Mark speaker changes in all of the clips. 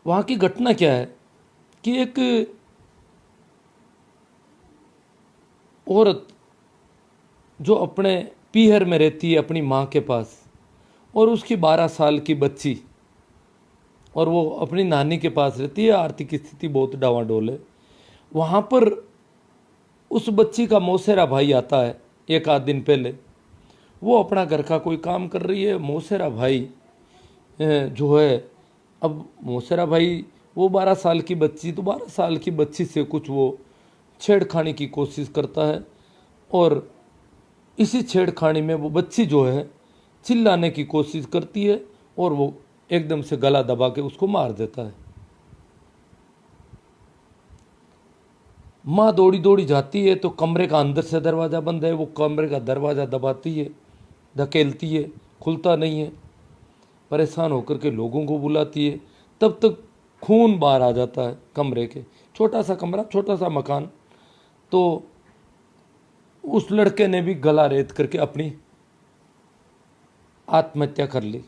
Speaker 1: वहाँ की घटना क्या है कि एक औरत जो अपने पीहर में रहती है अपनी माँ के पास, और उसकी 12 साल की बच्ची, और वो अपनी नानी के पास रहती है, आर्थिक स्थिति बहुत डावाडोल है। वहाँ पर उस बच्ची का मौसेरा भाई आता है एक आध दिन पहले। वो अपना घर का कोई काम कर रही है। मौसेरा भाई जो है, अब मौसेरा भाई, वो 12 साल की बच्ची, तो 12 साल की बच्ची से कुछ वो छेड़खानी की कोशिश करता है, और इसी छेड़खानी में वो बच्ची जो है चिल्लाने की कोशिश करती है, और वो एकदम से गला दबा के उसको मार देता है। माँ दौड़ी दौड़ी जाती है तो कमरे का अंदर से दरवाज़ा बंद है। वो कमरे का दरवाज़ा दबाती है, धकेलती है, खुलता नहीं है। परेशान होकर के लोगों को बुलाती है। तब तक खून बाहर आ जाता है कमरे के। छोटा सा कमरा, छोटा सा मकान। तो उस लड़के ने भी गला रेत करके अपनी आत्महत्या कर ली।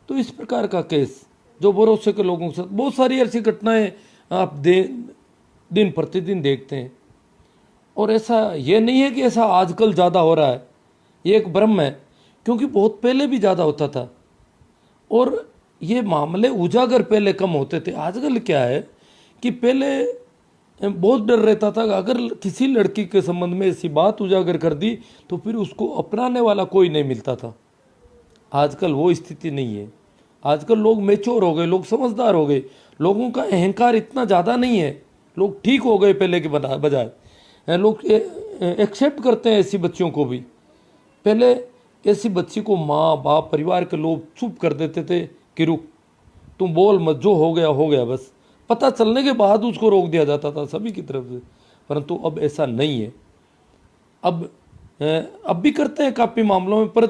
Speaker 1: तो इस प्रकार का केस जो भरोसे के लोगों के साथ, बहुत सारी ऐसी घटनाएं आप दिन प्रतिदिन देखते हैं। और ऐसा ये नहीं है कि ऐसा आजकल ज़्यादा हो रहा है, ये एक भ्रम है, क्योंकि बहुत पहले भी ज़्यादा होता था और ये मामले उजागर पहले कम होते थे। आजकल क्या है कि पहले बहुत डर रहता था कि अगर किसी लड़की के संबंध में ऐसी बात उजागर कर दी तो फिर उसको अपनाने वाला कोई नहीं मिलता था। आजकल वो स्थिति नहीं है। आजकल लोग मेच्योर हो गए, लोग समझदार हो गए, लोगों का अहंकार इतना ज़्यादा नहीं है, लोग ठीक हो गए पहले के बजाय। लोग एक्सेप्ट करते हैं ऐसी बच्चियों को भी। पहले ऐसी बच्ची को माँ बाप परिवार के लोग चुप कर देते थे कि रुक, तुम बोल मत, जो हो गया बस। पता चलने के बाद उसको रोक दिया जाता था सभी की तरफ से। परंतु अब ऐसा नहीं है। अब भी करते हैं काफ़ी मामलों में, पर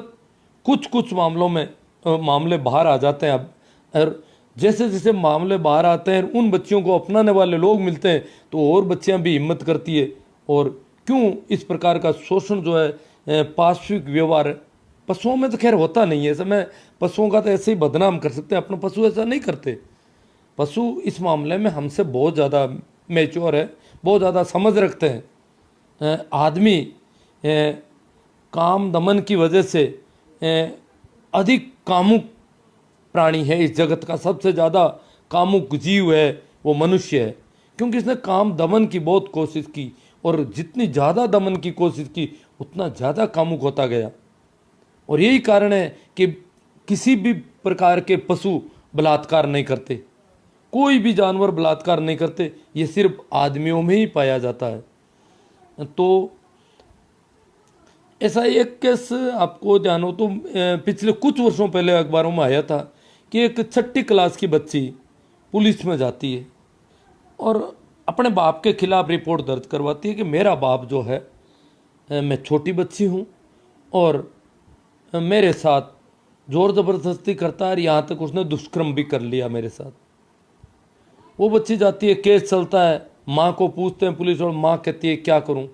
Speaker 1: कुछ कुछ मामलों में मामले बाहर आ जाते हैं अब। और जैसे जैसे मामले बाहर आते हैं, उन बच्चियों को अपनाने वाले लोग मिलते हैं, तो और बच्चियां भी हिम्मत करती है। और क्यों इस प्रकार का शोषण जो है, पार्श्विक व्यवहार, पशुओं में तो खैर होता नहीं है ऐसा। मैं पशुओं का तो ऐसे ही बदनाम कर सकते हैं, अपने पशु ऐसा नहीं करते। पशु इस मामले में हमसे बहुत ज़्यादा मैच्योर है, बहुत ज़्यादा समझ रखते हैं। आदमी काम दमन की वजह से अधिक कामुक प्राणी है। इस जगत का सबसे ज़्यादा कामुक जीव है वो मनुष्य है, क्योंकि इसने काम दमन की बहुत कोशिश की, और जितनी ज़्यादा दमन की कोशिश की उतना ज़्यादा कामुक होता गया। और यही कारण है कि किसी भी प्रकार के पशु बलात्कार नहीं करते, कोई भी जानवर बलात्कार नहीं करते, ये सिर्फ आदमियों में ही पाया जाता है। तो ऐसा एक केस आपको ध्यान हो तो पिछले कुछ वर्षों पहले अखबारों में आया था कि एक 6ठी क्लास की बच्ची पुलिस में जाती है और अपने बाप के खिलाफ रिपोर्ट दर्ज करवाती है कि मेरा बाप जो है, मैं छोटी बच्ची हूँ और मेरे साथ जोर ज़बरदस्ती करता है, यहाँ तक उसने दुष्कर्म भी कर लिया मेरे साथ। वो बच्ची जाती है, केस चलता है, माँ को पूछते हैं पुलिस, और माँ कहती है क्या करूँ,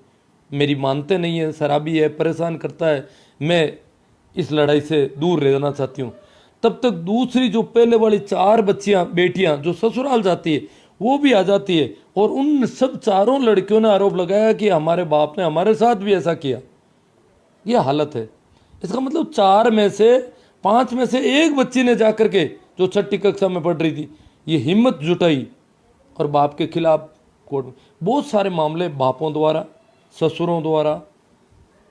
Speaker 1: मेरी मानते नहीं है, शराबी है, परेशान करता है, मैं इस लड़ाई से दूर रहना चाहती हूँ। तब तक दूसरी जो पहले वाली 4 बच्चियाँ बेटियाँ जो ससुराल जाती है वो भी आ जाती है, और उन सब 4 लड़कियों ने आरोप लगाया कि हमारे बाप ने हमारे साथ भी ऐसा किया। ये हालत है। इसका मतलब 4 में से 5 में से एक बच्ची ने जाकर के, जो 6ठी कक्षा में पढ़ रही थी, ये हिम्मत जुटाई और बाप के खिलाफ कोर्ट में। बहुत सारे मामले बापों द्वारा, ससुरों द्वारा,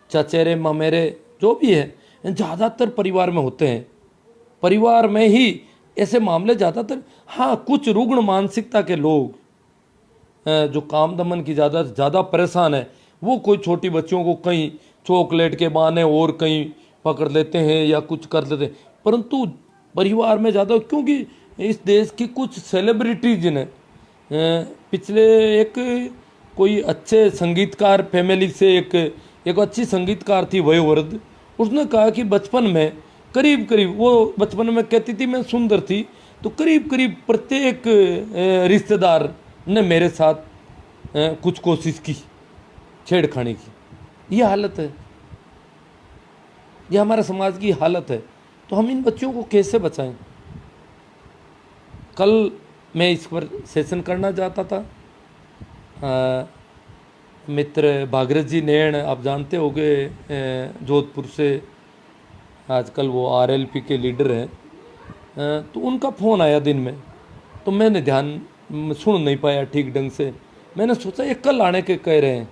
Speaker 1: चचेरे ममेरे जो भी है, ज़्यादातर परिवार में होते हैं। परिवार में ही ऐसे मामले ज़्यादातर। हाँ, कुछ रुग्ण मानसिकता के लोग जो काम दमन की ज़्यादा परेशान है, वो कोई छोटी बच्चियों को कहीं चॉकलेट के बहाने और कहीं पकड़ लेते हैं या कुछ कर लेते हैं। परंतु परिवार में ज़्यादा, क्योंकि इस देश की कुछ सेलिब्रिटीज ने पिछले एक कोई अच्छे संगीतकार फैमिली से, एक अच्छी संगीतकार थी वयोवृद्ध, उसने कहा कि बचपन में करीब करीब, वो बचपन में कहती थी मैं सुंदर थी, तो करीब करीब प्रत्येक रिश्तेदार ने मेरे साथ कुछ कोशिश की छेड़खानी की। ये हालत है, ये हमारे समाज की हालत है। तो हम इन बच्चों को कैसे बचाएं? कल मैं इस पर सेशन करना चाहता था। मित्र भागीरथ जी नैण, आप जानते होंगे, जोधपुर से, आजकल वो आरएलपी के लीडर हैं। तो उनका फ़ोन आया दिन में, तो मैंने ध्यान सुन नहीं पाया ठीक ढंग से। मैंने सोचा ये कल आने के कह रहे हैं,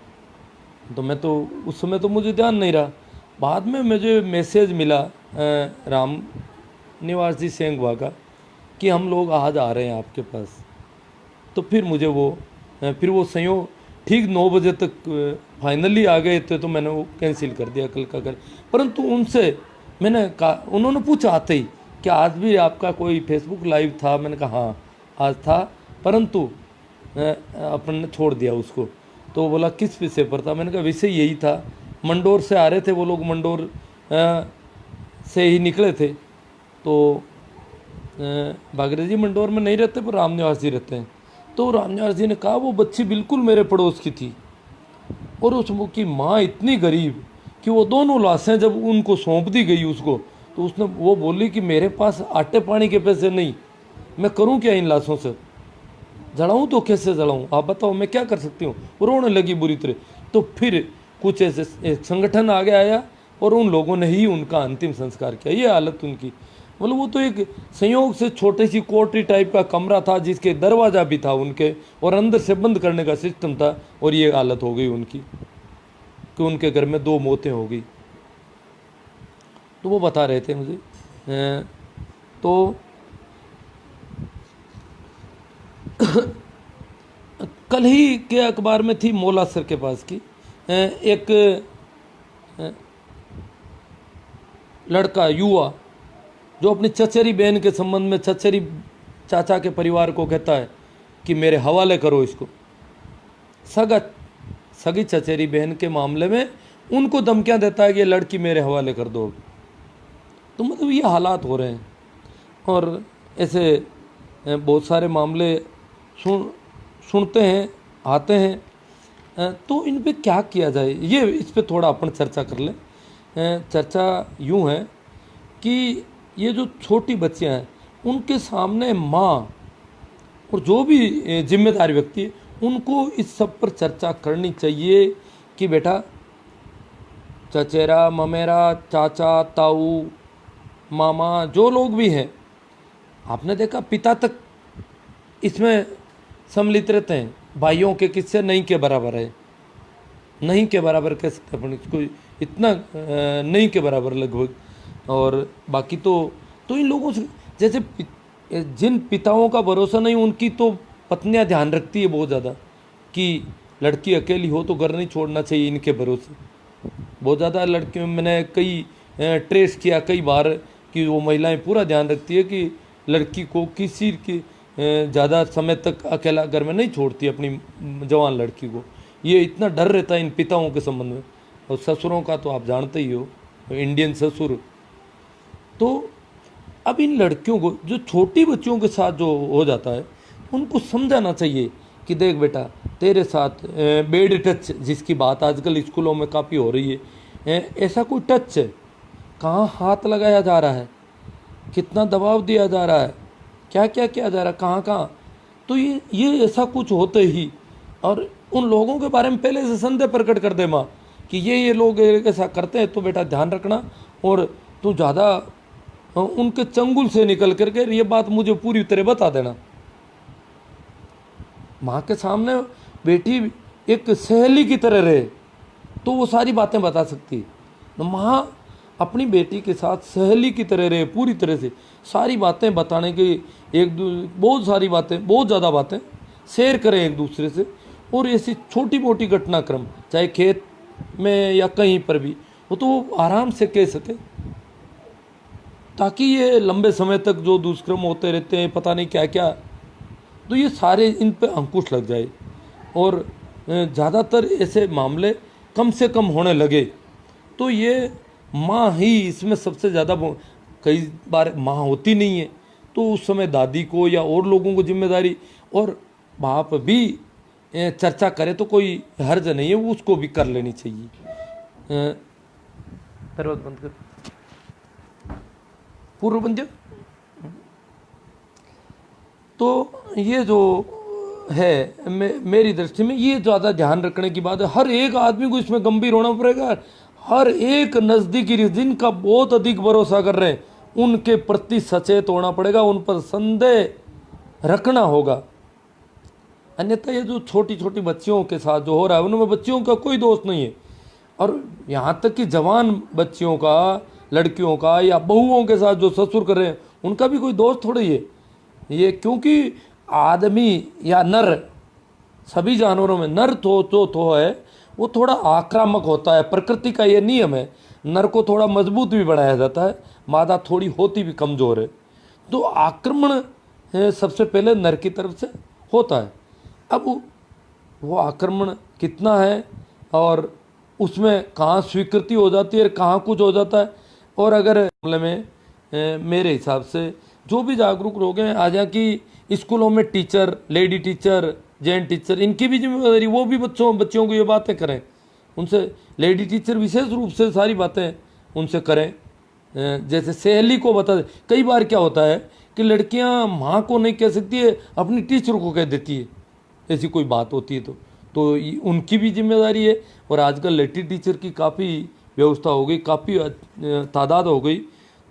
Speaker 1: तो मैं तो उस समय तो मुझे ध्यान नहीं रहा। बाद में मुझे मैसेज मिला राम निवास जी सेंगवा का कि हम लोग आज आ रहे हैं आपके पास। तो फिर मुझे फिर वो संयोग ठीक 9 बजे तक फाइनली आ गए थे, तो मैंने वो कैंसिल कर दिया कल का कर। परंतु उनसे मैंने कहा, उन्होंने पूछा आते ही कि आज भी आपका कोई फेसबुक लाइव था। मैंने कहा हाँ आज था, परंतु अपन ने छोड़ दिया उसको। तो वो बोला किस विषय पर था? मैंने कहा विषय यही था, मंडोर से आ रहे थे वो लोग, मंडोर से ही निकले थे। तो भागीरथ जी मंडोर में नहीं रहते पर रामनिवास जी रहते हैं। तो रामनिवास जी ने कहा वो बच्ची बिल्कुल मेरे पड़ोस की थी, और उसकी माँ इतनी गरीब कि वो दोनों लाशें जब उनको सौंप दी गई उसको, तो उसने वो बोली कि मेरे पास आटे पानी के पैसे नहीं, मैं करूं क्या इन लाशों से? जलाऊं तो कैसे जलाऊं, आप बताओ मैं क्या कर सकती हूँ? रोने लगी बुरी तरह। तो फिर कुछ ऐसे एक संगठन आगे आया और उन लोगों ने ही उनका अंतिम संस्कार किया। ये हालत उनकी, मतलब वो तो एक संयोग से छोटी सी कोठरी टाइप का कमरा था जिसके दरवाज़ा भी था उनके, और अंदर से बंद करने का सिस्टम था, और ये हालत हो गई उनकी कि उनके घर में 2 मौतें हो गई। तो वो बता रहे थे मुझे। तो कल ही के अखबार में थी मौला सर के पास की, एक लड़का युवा जो अपनी चचेरी बहन के संबंध में चचेरी चाचा के परिवार को कहता है कि मेरे हवाले करो इसको। सगी चचेरी बहन के मामले में उनको धमकियां देता है कि ये लड़की मेरे हवाले कर दो। तो मतलब ये हालात हो रहे हैं, और ऐसे बहुत सारे मामले सुनते हैं, आते हैं। तो इन पे क्या किया जाए, ये इस पे थोड़ा अपन चर्चा कर लें। चर्चा यूँ है कि ये जो छोटी बच्चियाँ हैं उनके सामने माँ और जो भी जिम्मेदार व्यक्ति है उनको इस सब पर चर्चा करनी चाहिए कि बेटा चचेरा, ममेरा, चाचा, ताऊ, मामा, जो लोग भी हैं, आपने देखा पिता तक इसमें सम्मिलित रहते हैं। भाइयों के किस्से नहीं के बराबर है, नहीं के बराबर कह सकते अपन इसको, इतना नहीं के बराबर लगभग। और बाकी तो इन लोगों से, जैसे जिन पिताओं का भरोसा नहीं उनकी तो पत्नियां ध्यान रखती है बहुत ज़्यादा कि लड़की अकेली हो तो घर नहीं छोड़ना चाहिए, इनके भरोसे बहुत ज़्यादा लड़कियों, मैंने कई ट्रेस किया कई बार कि वो महिलाएं पूरा ध्यान रखती है कि लड़की को किसी की ज़्यादा समय तक अकेला घर में नहीं छोड़ती अपनी जवान लड़की को। ये इतना डर रहता है इन पिताओं के संबंध में। और ससुरों का तो आप जानते ही हो, इंडियन ससुर। तो अब इन लड़कियों को, जो छोटी बच्चियों के साथ जो हो जाता है, उनको समझाना चाहिए कि देख बेटा तेरे साथ बेड टच, जिसकी बात आजकल स्कूलों में काफ़ी हो रही है, ऐसा कोई टच है, कहाँ हाथ लगाया जा रहा है, कितना दबाव दिया जा रहा है, क्या क्या किया जा रहा है, कहाँ कहाँ। तो ये ऐसा कुछ होते ही, और उन लोगों के बारे में पहले से संदेह प्रकट कर दे माँ कि ये लोग ऐसा करते हैं, तो बेटा ध्यान रखना, और तू ज़्यादा उनके चंगुल से निकल करके ये बात मुझे पूरी तरह बता देना। माँ के सामने बेटी एक सहेली की तरह रहे तो वो सारी बातें बता सकती है। तो माँ अपनी बेटी के साथ सहेली की तरह रहे, पूरी तरह से सारी बातें बताने की, बहुत सारी बातें, बहुत ज़्यादा बातें शेयर करें एक दूसरे से। और ऐसी छोटी मोटी घटनाक्रम चाहे खेत में या कहीं पर भी वो तो आराम से कह सके, ताकि ये लंबे समय तक जो दुष्कर्म होते रहते हैं, पता नहीं क्या क्या, तो ये सारे इन पे अंकुश लग जाए और ज़्यादातर ऐसे मामले कम से कम होने लगे। तो ये माँ ही इसमें सबसे ज़्यादा, कई बार माँ होती नहीं है तो उस समय दादी को या और लोगों को जिम्मेदारी, और बाप भी चर्चा करे तो कोई हर्ज नहीं है, वो उसको भी कर लेनी चाहिए। दरवाजा बंद कर, पूर्व बंद। तो ये जो है मेरी दृष्टि में ये ज़्यादा ध्यान रखने की बात है। हर एक आदमी को इसमें गंभीर होना पड़ेगा। हर एक नज़दीकी जिनका बहुत अधिक भरोसा कर रहे हैं उनके प्रति सचेत होना पड़ेगा, उन पर संदेह रखना होगा। अन्यथा ये जो छोटी छोटी बच्चियों के साथ जो हो रहा है उनमें बच्चियों का कोई दोष नहीं है, और यहाँ तक कि जवान बच्चियों का, लड़कियों का या बहुओं के साथ जो ससुर कर रहे हैं उनका भी कोई दोष थोड़ी है ये। क्योंकि आदमी या नर, सभी जानवरों में नर तो है वो थोड़ा आक्रामक होता है, प्रकृति का ये नियम है। नर को थोड़ा मजबूत भी बनाया जाता है, मादा थोड़ी होती भी कमज़ोर है। तो आक्रमण सबसे पहले नर की तरफ से होता है। अब वो आक्रमण कितना है और उसमें कहाँ स्वीकृति हो जाती है, कहाँ कुछ हो जाता है। और अगर मामले में मेरे हिसाब से जो भी जागरूक लोग हैं, आज यहाँ की स्कूलों में teacher, lady teacher, gent teacher, इनकी भी जिम्मेदारी, वो भी बच्चों को ये बातें करें, उनसे लेडी टीचर विशेष रूप से सारी बातें उनसे करें। जैसे सहेली को बता दे। कई बार क्या होता है कि लड़कियां माँ को नहीं कह सकती है, अपनी टीचर को कह देती है, ऐसी कोई बात होती है तो उनकी भी जिम्मेदारी है। और आजकल लेडी टीचर की काफ़ी व्यवस्था हो गई, काफ़ी तादाद हो गई,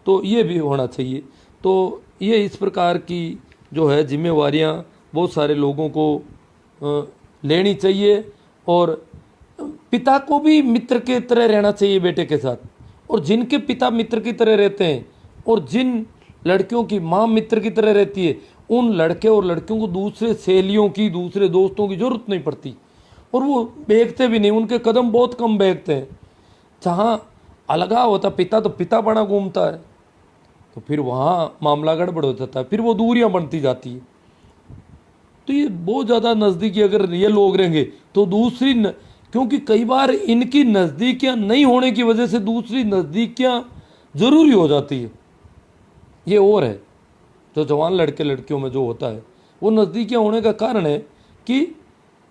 Speaker 1: तो ये भी होना चाहिए। तो ये इस प्रकार की जो है जिम्मेवारियाँ बहुत सारे लोगों को लेनी चाहिए। और पिता को भी मित्र के तरह रहना चाहिए बेटे के साथ। और जिनके पिता मित्र की तरह रहते हैं और जिन लड़कियों की माँ मित्र की तरह रहती है, उन लड़के और लड़कियों को दूसरे सहेलियों की, दूसरे दोस्तों की जरूरत नहीं पड़ती, और वो बेचते भी नहीं, उनके कदम बहुत कम बेचते हैं। जहाँ अलगाव होता, पिता तो पिता बना घूमता है, तो फिर वहाँ मामला गड़बड़ हो जाता है, फिर वो दूरियां बनती जाती है। तो ये बहुत ज़्यादा नज़दीकी अगर ये लोग रहेंगे तो क्योंकि कई बार इनकी नज़दीकियाँ नहीं होने की वजह से दूसरी नज़दीकियाँ ज़रूरी हो जाती है। ये और है जो जवान लड़के लड़कियों में जो होता है, वो नज़दीकियाँ होने का कारण है कि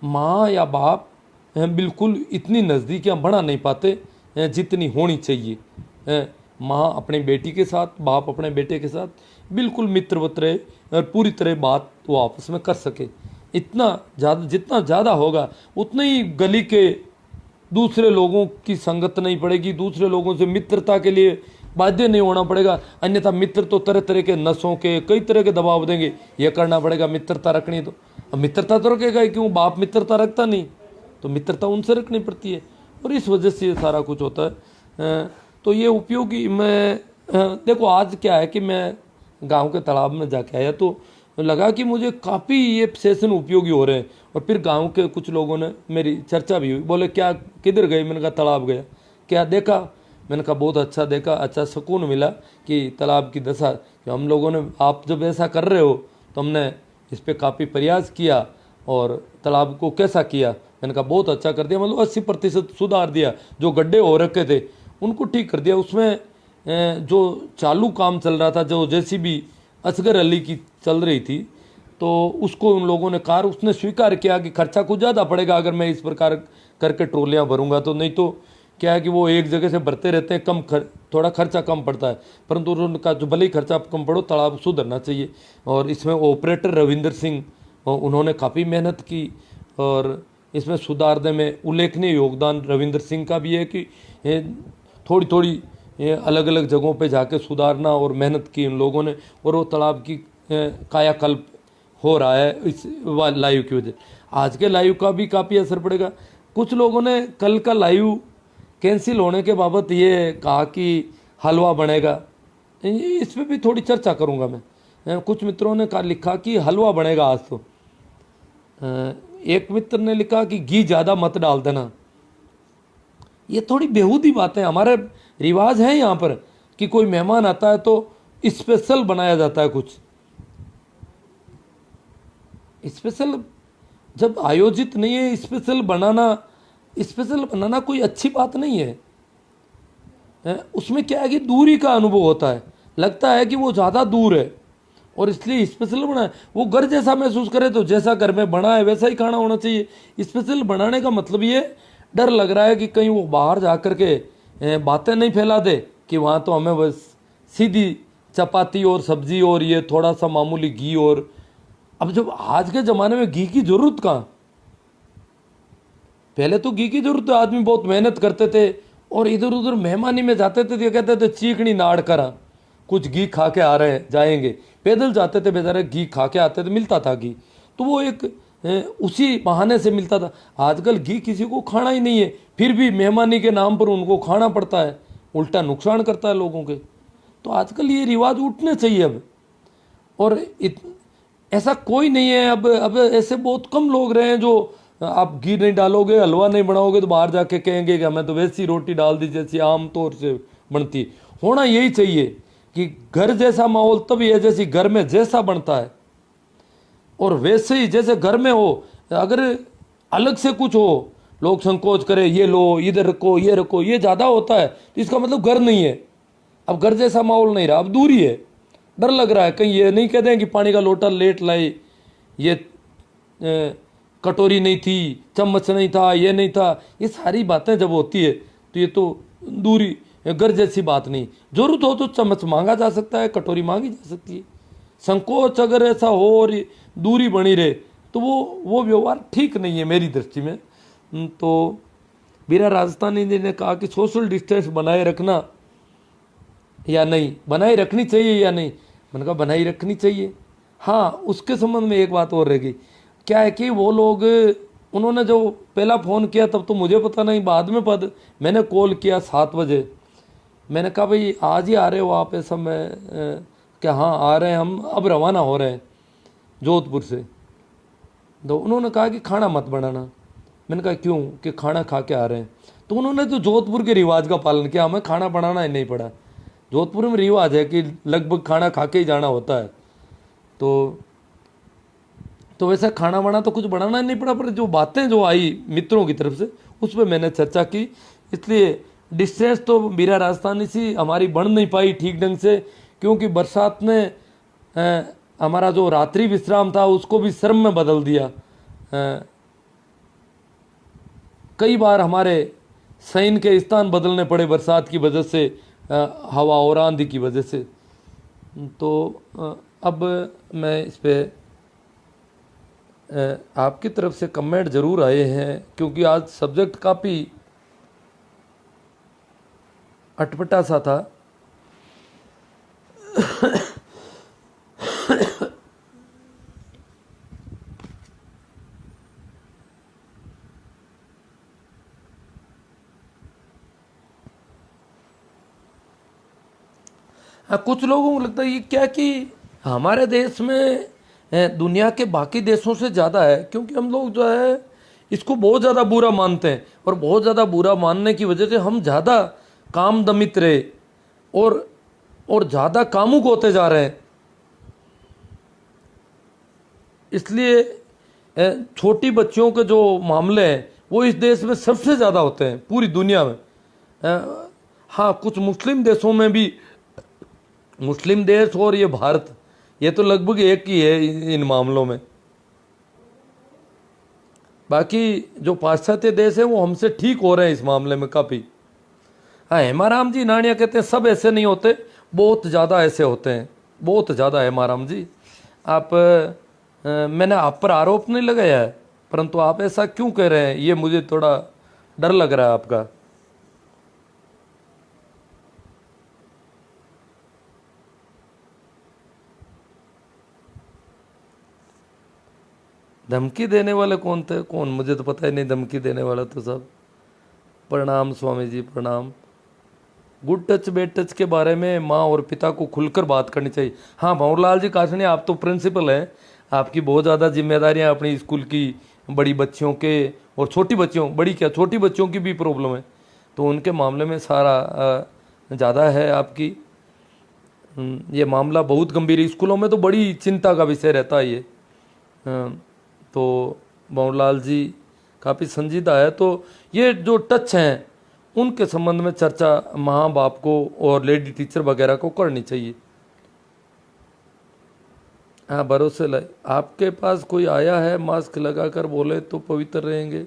Speaker 1: माँ या बाप बिल्कुल इतनी नज़दीकियाँ बढ़ा नहीं पाते जितनी होनी चाहिए। माँ अपनी बेटी के साथ, बाप अपने बेटे के साथ बिल्कुल मित्रवत रहे और पूरी तरह बात वो आपस में कर सके। इतना ज़्यादा, जितना ज़्यादा होगा उतना ही गली के दूसरे लोगों की संगत नहीं पड़ेगी, दूसरे लोगों से मित्रता के लिए बाध्य नहीं होना पड़ेगा। अन्यथा मित्र तो तरह तरह के नशों के, कई तरह के दबाव देंगे, ये करना पड़ेगा, मित्रता रखनी। तो अब मित्रता तो रखेगा ही क्यों, बाप मित्रता रखता नहीं, तो मित्रता उनसे रखनी पड़ती है। और इस वजह से ये सारा कुछ होता है। तो ये उपयोगी, मैं देखो आज क्या है कि मैं गांव के तालाब में जाके आया तो लगा कि मुझे काफ़ी ये सेशन उपयोगी हो रहे हैं। और फिर गांव के कुछ लोगों ने मेरी चर्चा भी हुई, बोले क्या किधर गए, मैंने कहा तालाब गया। क्या देखा, मैंने कहा बहुत अच्छा देखा, अच्छा सुकून मिला कि तालाब की दशा कि हम लोगों ने, आप जब ऐसा कर रहे हो तो हमने इस पर काफ़ी प्रयास किया और तालाब को कैसा किया, मैंने कहा बहुत अच्छा कर दिया, मतलब 80% सुधार दिया। जो गड्ढे हो रखे थे उनको ठीक कर दिया। उसमें जो चालू काम चल रहा था, जो जेसीबी असगर अली की चल रही थी, तो उसको उन लोगों ने कार, उसने स्वीकार किया कि खर्चा कुछ ज़्यादा पड़ेगा अगर मैं इस प्रकार करके ट्रोलियाँ भरूंगा, तो नहीं तो क्या है कि वो एक जगह से भरते रहते हैं, थोड़ा खर्चा कम पड़ता है, परंतु उनका जो भले ही खर्चा कम पड़ो, तालाब सुधरना चाहिए। और इसमें ऑपरेटर रविंदर सिंह, उन्होंने काफ़ी मेहनत की और इसमें सुधारने में उल्लेखनीय योगदान रविंदर सिंह का भी है कि थोड़ी थोड़ी अलग अलग जगहों पे जाके सुधारना और मेहनत की इन लोगों ने, और वो तालाब की कायाकल्प हो रहा है इस लाइव की वजह। आज के लाइव का भी काफ़ी असर पड़ेगा। कुछ लोगों ने कल का लाइव कैंसिल होने के बाबत ये कहा कि हलवा बनेगा, इस पर भी थोड़ी चर्चा करूँगा मैं। कुछ मित्रों ने लिखा कि हलवा बनेगा आज तो, एक मित्र ने लिखा कि घी ज़्यादा मत डाल देना। ये थोड़ी बेहूदी बातें, हमारे रिवाज है यहाँ पर कि कोई मेहमान आता है तो स्पेशल बनाया जाता है कुछ। स्पेशल जब आयोजित नहीं है, स्पेशल बनाना कोई अच्छी बात नहीं है। उसमें क्या है कि दूरी का अनुभव होता है, लगता है कि वो ज़्यादा दूर है और इसलिए स्पेशल बना है। वो घर जैसा महसूस करे तो जैसा घर में बना है वैसा ही खाना होना चाहिए। स्पेशल बनाने का मतलब ये डर लग रहा है कि कहीं वो बाहर जा कर के बातें नहीं फैला दे कि वहाँ तो हमें बस सीधी चपाती और सब्जी और ये थोड़ा सा मामूली घी और अब जब आज के ज़माने में घी की ज़रूरत कहाँ, पहले तो घी की जरूरत है, आदमी बहुत मेहनत करते थे और इधर उधर मेहमानी में जाते थे तो ये कहते थे चीकनी नाड़ करा, कुछ घी खा के आ रहे हैं जाएंगे, पैदल जाते थे बेचारे, घी खा के आते थे, मिलता था घी, तो वो एक उसी बहाने से मिलता था। आजकल घी किसी को खाना ही नहीं है, फिर भी मेहमानी के नाम पर उनको खाना पड़ता है, उल्टा नुकसान करता है लोगों के। तो आजकल ये रिवाज उठने चाहिए अब। और ऐसा कोई नहीं है अब ऐसे बहुत कम लोग रहे हैं जो आप घी नहीं डालोगे, हलवा नहीं बनाओगे तो बाहर जाके कहेंगे कि हमें तो वैसी रोटी डाल दी जैसी आम तौर से बनती। होना यही चाहिए कि घर जैसा माहौल तभी है जैसी घर में जैसा बनता है, और वैसे ही जैसे घर में हो। अगर अलग से कुछ हो, लोग संकोच करें, ये लो इधर रखो ये रखो, ये ज़्यादा होता है तो इसका मतलब घर नहीं है। अब घर जैसा माहौल नहीं रहा, अब दूरी है, डर लग रहा है कहीं ये नहीं कहते हैं कि पानी का लोटा लेट लाए, ये कटोरी नहीं थी, चम्मच नहीं था, ये नहीं था। ये सारी बातें जब होती है तो ये तो दूरी, घर जैसी बात नहीं। जरूरत हो तो चम्मच मांगा जा सकता है, कटोरी मांगी जा सकती है। संकोच अगर ऐसा हो और दूरी बनी रहे तो वो व्यवहार ठीक नहीं है मेरी दृष्टि में। तो बीरा राजस्थानी जी ने कहा कि सोशल डिस्टेंस बनाए रखना या नहीं, बनाए रखनी चाहिए या नहीं। मैंने कहा बनाए रखनी चाहिए। हाँ, उसके संबंध में एक बात और रह गई, क्या है कि वो लोग, उन्होंने जो पहला फ़ोन किया तब तो मुझे पता नहीं, बाद में मैंने कॉल किया 7 बजे। मैंने कहा भाई आज ही आ रहे हो आप ऐसा? क्या हाँ आ रहे हैं, हम अब रवाना हो रहे हैं जोधपुर से। तो उन्होंने कहा कि खाना मत बनाना। मैंने कहा क्यों? कि खाना खा के आ रहे हैं। तो उन्होंने तो जोधपुर के रिवाज का पालन किया, हमें खाना बनाना ही नहीं पड़ा। जोधपुर में रिवाज है कि लगभग खाना खा के ही जाना होता है। तो वैसा खाना वाना तो कुछ बनाना नहीं पड़ा, पर जो बातें जो आई मित्रों की तरफ से उस पर मैंने चर्चा की। इसलिए डिस्टेंस तो मेरा राजस्थानी सी हमारी बन नहीं पाई ठीक ढंग से, क्योंकि बरसात ने हमारा जो रात्रि विश्राम था उसको भी श्रम में बदल दिया। कई बार हमारे शयन के स्थान बदलने पड़े बरसात की वजह से, हवा और आंधी की वजह से। तो अब मैं इस पर आपकी तरफ से कमेंट ज़रूर आए हैं, क्योंकि आज सब्जेक्ट काफ़ी अटपटा सा था। हाँ, कुछ लोगों को लगता है ये क्या कि हमारे देश में दुनिया के बाकी देशों से ज़्यादा है, क्योंकि हम लोग जो है इसको बहुत ज़्यादा बुरा मानते हैं, और बहुत ज़्यादा बुरा मानने की वजह से हम ज़्यादा काम दमित रहे और ज़्यादा कामुक होते जा रहे हैं। इसलिए छोटी बच्चियों के जो मामले हैं वो इस देश में सबसे ज़्यादा होते हैं पूरी दुनिया में। हाँ, कुछ मुस्लिम देशों में भी, मुस्लिम देश और ये भारत, ये तो लगभग एक ही है इन मामलों में। बाकी जो पाश्चात्य देश है वो हमसे ठीक हो रहे हैं इस मामले में काफ़ी। हाँ, हेमाराम जी नानिया कहते हैं सब ऐसे नहीं होते, बहुत ज़्यादा ऐसे होते हैं, बहुत ज़्यादा। हेमाराम जी, मैंने आप पर आरोप नहीं लगाया है, परंतु आप ऐसा क्यों कह रहे हैं ये मुझे थोड़ा डर लग रहा है आपका। धमकी देने वाले कौन थे? कौन, मुझे तो पता ही नहीं धमकी देने वाला तो सब। प्रणाम स्वामी जी, प्रणाम। गुड टच बैड टच के बारे में माँ और पिता को खुलकर बात करनी चाहिए। हाँ भंवरलाल जी कासनी, आप तो प्रिंसिपल हैं, आपकी बहुत ज़्यादा जिम्मेदारियाँ अपनी स्कूल की, बड़ी बच्चियों के और छोटी बच्चियों, बड़ी क्या छोटी बच्चियों की भी प्रॉब्लम है, तो उनके मामले में सारा ज़्यादा है आपकी। ये मामला बहुत गंभीर है, स्कूलों में तो बड़ी चिंता का विषय रहता है ये। तो भंवरलाल जी काफ़ी संजीदा है। तो ये जो टच हैं उनके संबंध में चर्चा माँ बाप को और लेडी टीचर वगैरह को करनी चाहिए। हाँ, भरोसे लाए। आपके पास कोई आया है, मास्क लगाकर बोले तो पवित्र रहेंगे।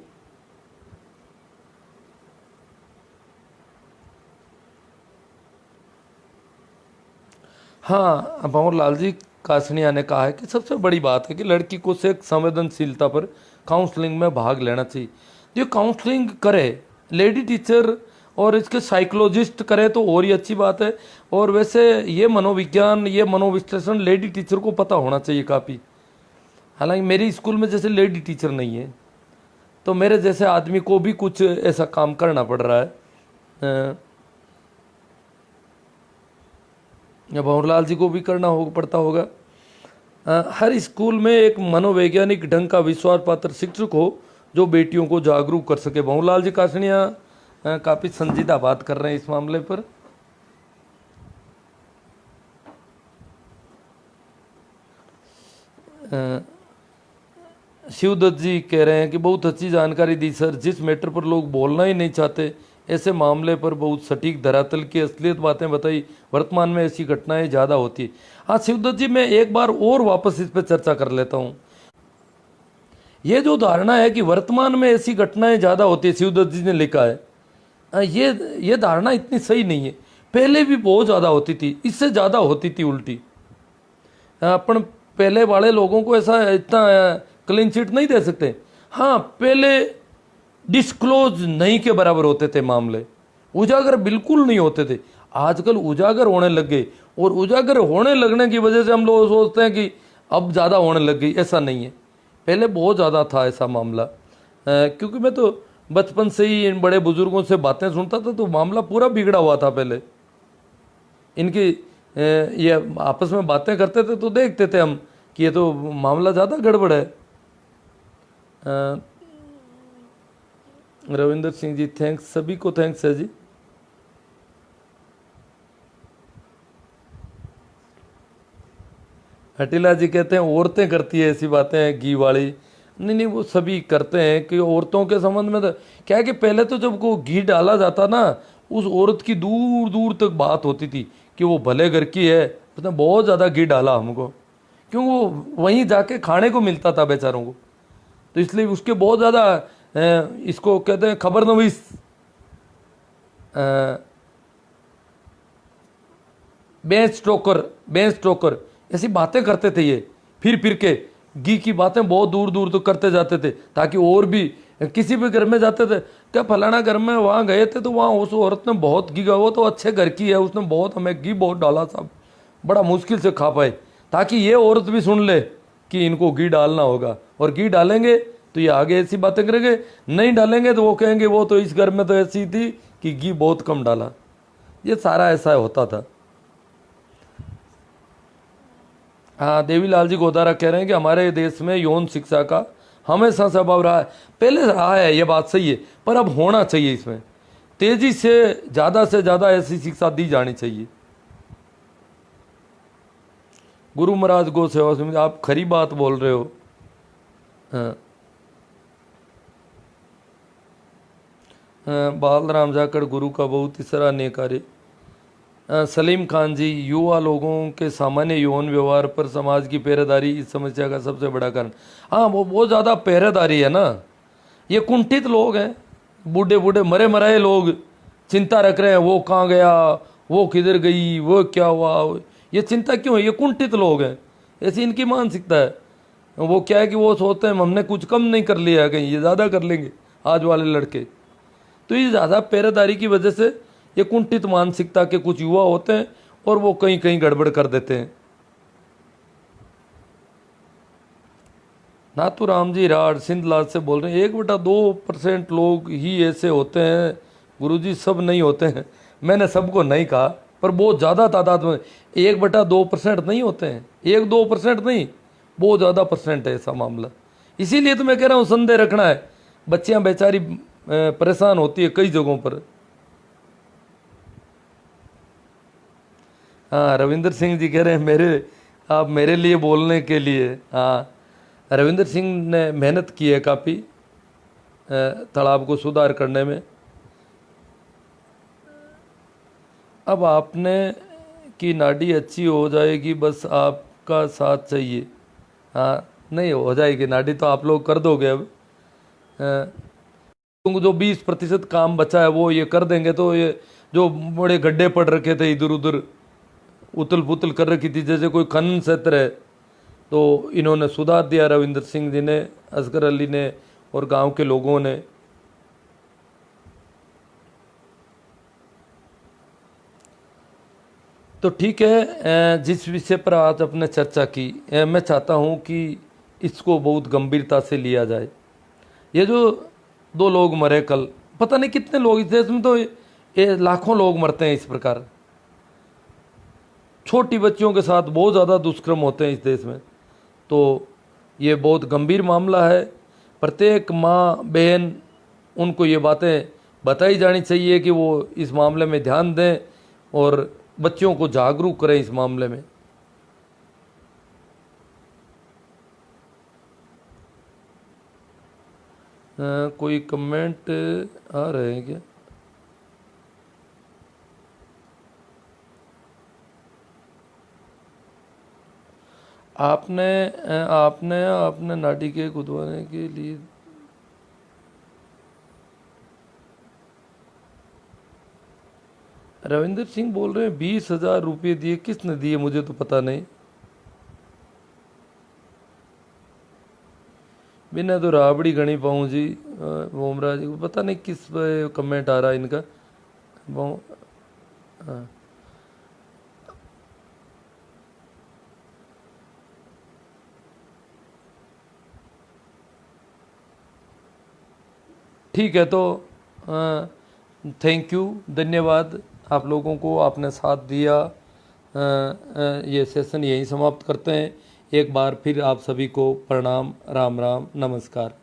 Speaker 1: हाँ भंवरलाल जी, कासनिया ने कहा है कि सबसे बड़ी बात है कि लड़की को सेक्स संवेदनशीलता पर काउंसलिंग में भाग लेना चाहिए। जो काउंसलिंग करे लेडी टीचर और इसके साइकोलॉजिस्ट करे तो और ही अच्छी बात है। और वैसे ये मनोविज्ञान, ये मनोविश्लेषण लेडी टीचर को पता होना चाहिए काफ़ी। हालांकि मेरी स्कूल में जैसे लेडी टीचर नहीं है, तो मेरे जैसे आदमी को भी कुछ ऐसा काम करना पड़ रहा है, या भंवरलाल जी को भी करना पड़ता होगा। हर स्कूल में एक मनोवैज्ञानिक ढंग का विश्वास पात्र शिक्षक हो जो बेटियों को जागरूक कर सके। भंवरलाल जी कासनिया काफ़ी संजीदा बात कर रहे हैं इस मामले पर। शिवदत्त जी कह रहे हैं कि बहुत अच्छी जानकारी दी सर। जिस मैटर पर लोग बोलना ही नहीं चाहते, ऐसे मामले पर बहुत सटीक धरातल की असलियत बातें बताई। वर्तमान में ऐसी घटनाएं ज़्यादा होती है। हाँ शिवदत्त जी, मैं एक बार और वापस इस पर चर्चा कर लेता हूँ। ये जो धारणा है कि वर्तमान में ऐसी घटनाएं ज़्यादा होती है, शिवदत्त जी ने लिखा है, ये धारणा इतनी सही नहीं है। पहले भी बहुत ज़्यादा होती थी, इससे ज़्यादा होती थी उल्टी। अपन पहले वाले लोगों को ऐसा इतना क्लीन चिट नहीं दे सकते। हाँ, पहले डिस्क्लोज नहीं के बराबर होते थे मामले, उजागर बिल्कुल नहीं होते थे। आजकल उजागर होने लग गए, और उजागर होने लगने की वजह से हम लोग सोचते हैं कि अब ज़्यादा होने लग गई। ऐसा नहीं है, पहले बहुत ज़्यादा था ऐसा मामला। क्योंकि मैं तो बचपन से ही इन बड़े बुजुर्गों से बातें सुनता था, तो मामला पूरा बिगड़ा हुआ था पहले। इनकी ये आपस में बातें करते थे तो देखते थे हम कि ये तो मामला ज़्यादा गड़बड़ है। रविंदर सिंह जी थैंक्स, सभी को थैंक्स है जी। हटीला जी कहते हैं औरतें करती है ऐसी बातें घी वाली। नहीं, वो सभी करते हैं। कि औरतों के संबंध में तो क्या है कि पहले तो जब को घी डाला जाता ना, उस औरत की दूर दूर तक बात होती थी कि वो भले घर की है, उसने बहुत ज़्यादा घी डाला हमको, क्यों वो वहीं जाके खाने को मिलता था बेचारों को। तो इसलिए उसके बहुत ज़्यादा इसको कहते हैं खबरनवीस, बेंच स्टोकर ऐसी बातें करते थे ये। फिर के घी की बातें बहुत दूर दूर तक करते जाते थे, ताकि और भी किसी भी घर में जाते थे, क्या फलाना घर में वहाँ गए थे तो वहाँ उस औरत ने बहुत घी, वो तो अच्छे घर की है, उसने बहुत हमें घी बहुत डाला साहब, बड़ा मुश्किल से खा पाए। ताकि ये औरत भी सुन ले कि इनको घी डालना होगा, और घी डालेंगे तो ये आगे ऐसी बातें करेंगे, नहीं डालेंगे तो वो कहेंगे वो तो इस घर में तो ऐसी थी कि घी बहुत कम डाला। ये सारा ऐसा होता था। हाँ, देवीलाल जी गोदारा कह रहे हैं कि हमारे देश में यौन शिक्षा का हमेशा से अभाव रहा है। पहले रहा है, ये बात सही है, पर अब होना चाहिए। इसमें तेजी से ज़्यादा ऐसी शिक्षा दी जानी चाहिए। गुरु महाराज गो सेवा समिति, आप खरी बात बोल रहे हो। बालराम जाखड़, गुरु का बहुत ही सराहनीय कार्य। सलीम खान जी, युवा लोगों के सामान्य यौन व्यवहार पर समाज की पहरेदारी इस समस्या का सबसे बड़ा कारण। हाँ, वो बहुत ज़्यादा पहरेदारी है ना। ये कुंठित लोग हैं, बूढ़े बूढ़े मरे मराए लोग चिंता रख रहे हैं, वो कहाँ गया, वो किधर गई, वो क्या हुआ। ये चिंता क्यों है? ये कुंठित लोग हैं, ऐसी इनकी मानसिकता है। वो क्या है कि वो सोचते हैं हमने कुछ कम नहीं कर लिया है, कहीं ये ज़्यादा कर लेंगे आज वाले लड़के। तो ये ज़्यादा पहरेदारी की वजह से ये कुंठित मानसिकता के कुछ युवा होते हैं, और वो कहीं कहीं गड़बड़ कर देते हैं। नाथूराम जी राड सिंधलाज से बोल रहे हैं, 1/2% लोग ही ऐसे होते हैं गुरुजी, सब नहीं होते हैं। मैंने सबको नहीं कहा, पर बहुत ज़्यादा तादाद में 1/2% नहीं होते हैं, 1-2% नहीं, बहुत ज़्यादा परसेंट है ऐसा मामला। इसीलिए तो मैं कह रहा हूँ संदेह रखना है। बच्चियाँ बेचारी परेशान होती है कई जगहों पर। हाँ, रविंदर सिंह जी कह रहे हैं आप मेरे लिए बोलने के लिए। हाँ, रविंदर सिंह ने मेहनत की है काफ़ी तालाब को सुधार करने में। अब आपने की नाड़ी अच्छी हो जाएगी, बस आपका साथ चाहिए। हाँ, नहीं हो जाएगी नाड़ी तो आप लोग कर दोगे। अब जो 20% काम बचा है वो ये कर देंगे, तो ये जो बड़े गड्ढे पड़ रखे थे इधर उधर, उथल पुथल कर रखी थी, जैसे कोई खनन क्षेत्र है। तो इन्होंने सुधार दिया रविंदर सिंह जी ने, असगर अली ने और गांव के लोगों ने। तो ठीक है, जिस विषय पर आज अपने चर्चा की, मैं चाहता हूँ कि इसको बहुत गंभीरता से लिया जाए। ये जो 2 लोग मरे कल, पता नहीं कितने लोग इस देश में, तो ये लाखों लोग मरते हैं इस प्रकार। छोटी बच्चियों के साथ बहुत ज़्यादा दुष्कर्म होते हैं इस देश में। तो ये बहुत गंभीर मामला है। प्रत्येक माँ बहन, उनको ये बातें बताई जानी चाहिए कि वो इस मामले में ध्यान दें और बच्चियों को जागरूक करें इस मामले में। कोई कमेंट आ रहे हैं क्या? आपने आपने आपने नाटी के खुदवाने के लिए रविंदर सिंह बोल रहे हैं 20,000 रुपये दिए, किसने दिए मुझे तो पता नहीं। बिना तो राबड़ी गणी पाऊँ जी, बोमरा जी को पता नहीं किस पे कमेंट आ रहा है इनका। हाँ, ठीक है। तो थैंक यू, धन्यवाद आप लोगों को, आपने साथ दिया। ये सेशन यहीं समाप्त करते हैं। एक बार फिर आप सभी को प्रणाम, राम राम, नमस्कार।